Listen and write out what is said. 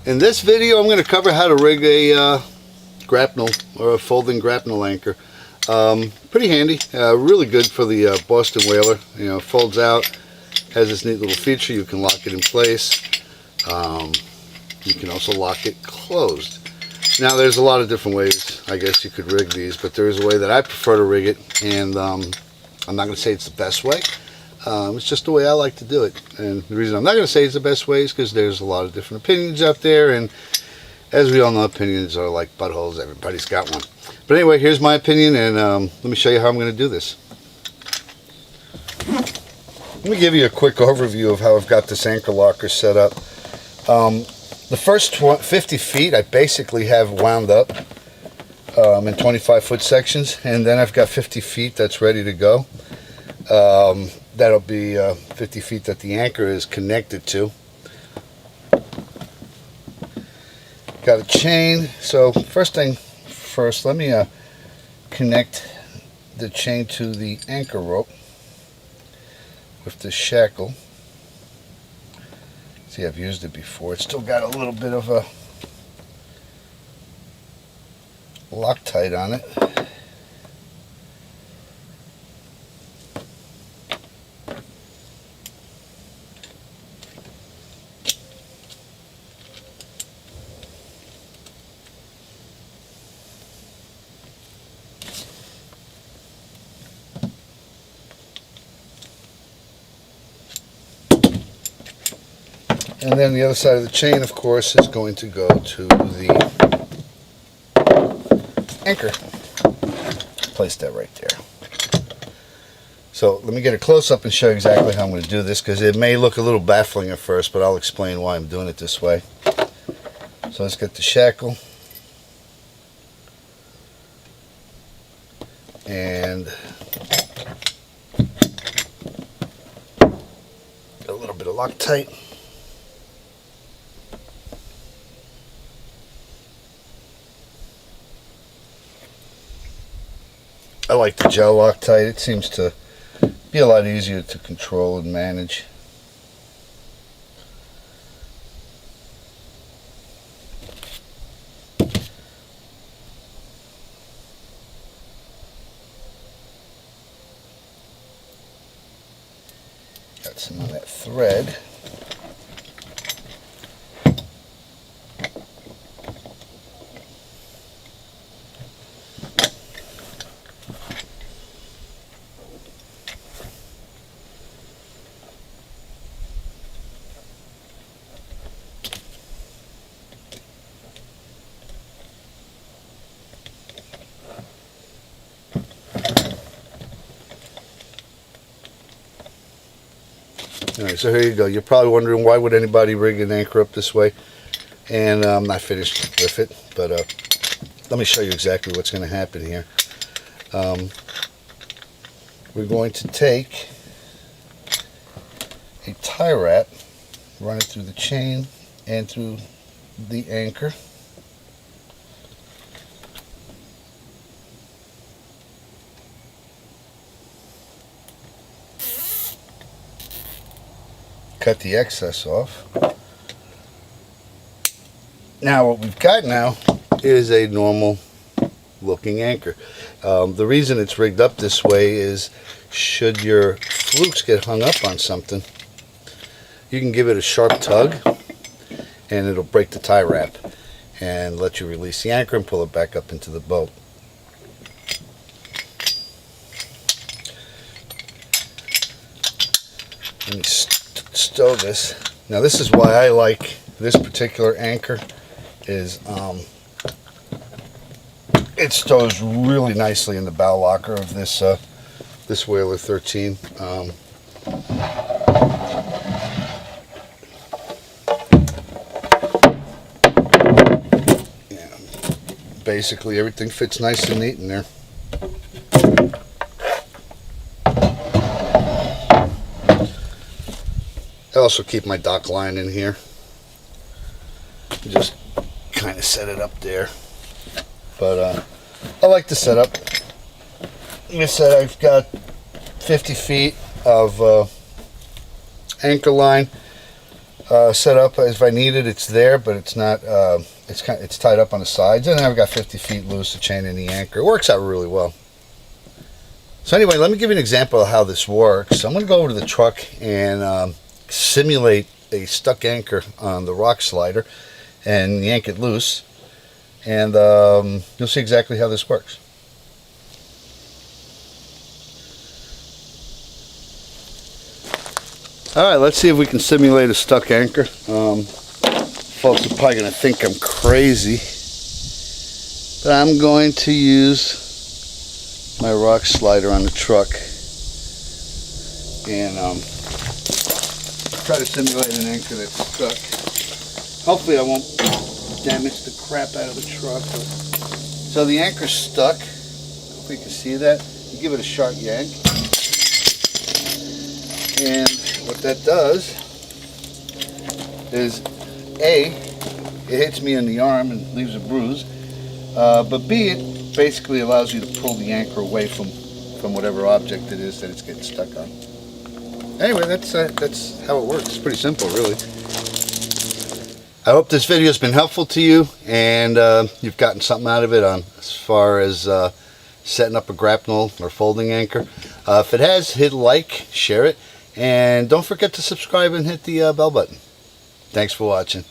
In this video, I'm going to cover how to rig a grapnel or a folding grapnel anchor. Pretty handy, really good for the Boston whaler. You know, folds out, has this neat little feature. You can lock it in place. You can also lock it closed. Now, there's a lot of different ways, I guess, you could rig these, but there is a way that I prefer to rig it, and I'm not going to say it's the best way. It's just the way I like to do it, and the reason I'm not going to say it's the best way is because there's a lot of different opinions out there, and as we all know, opinions are like buttholes. Everybody's got one. But anyway, here's my opinion, and let me show you how I'm going to do this. Let me give you a quick overview of how I've got this anchor locker set up. The first 50 feet I basically have wound up in 25-foot sections, and then I've got 50 feet that's ready to go. That'll be 50 feet that the anchor is connected to. Got a chain, so first thing first, let me connect the chain to the anchor rope with the shackle. See, I've used it before. It's still got a little bit of a Loctite on it. And then the other side of the chain, of course, is going to go to the anchor. Place that right there. So let me get a close-up and show you exactly how I'm going to do this, because it may look a little baffling at first, but I'll explain why I'm doing it this way. So let's get the shackle. And a little bit of Loctite. I like the gel Loctite. It seems to be a lot easier to control and manage. Got some of that thread. Alright, so here you go. You're probably wondering, why would anybody rig an anchor up this way? And I'm not finished with it, but let me show you exactly what's going to happen here. We're going to take a tie wrap, run it through the chain and through the anchor. Cut the excess off. Now what we've got now is a normal looking anchor. The reason it's rigged up this way is, should your flukes get hung up on something, you can give it a sharp tug and it'll break the tie wrap and let you release the anchor and pull it back up into the boat. Let me stow this. Now this is why I like this particular anchor, is it stows really nicely in the bow locker of this this Whaler 13. Yeah, basically everything fits nice and neat in there. I also keep my dock line in here. Just kind of set it up there. But I like the setup. Like I said, I've got 50 feet of anchor line. set up. If I need it, it's there, but it's not. It's tied up on the sides, and I've got 50 feet loose to chain in the anchor. It works out really well. So anyway, let me give you an example of how this works. I'm going to go over to the truck and simulate a stuck anchor on the rock slider and yank it loose, and you'll see exactly how this works. Alright, let's see if we can simulate a stuck anchor. Folks are probably going to think I'm crazy, but I'm going to use my rock slider on the truck and try to simulate an anchor that's stuck. Hopefully I won't damage the crap out of the truck. So the anchor's stuck. Hope you can see that. You give it a sharp yank, and what that does is A, it hits me in the arm and leaves a bruise, but B, it basically allows you to pull the anchor away from whatever object it is that it's getting stuck on. Anyway, that's how it works. It's pretty simple, really. I hope this video has been helpful to you, and you've gotten something out of it on as far as setting up a grapnel or folding anchor. If it has, hit like, share it, and don't forget to subscribe and hit the bell button. Thanks for watching.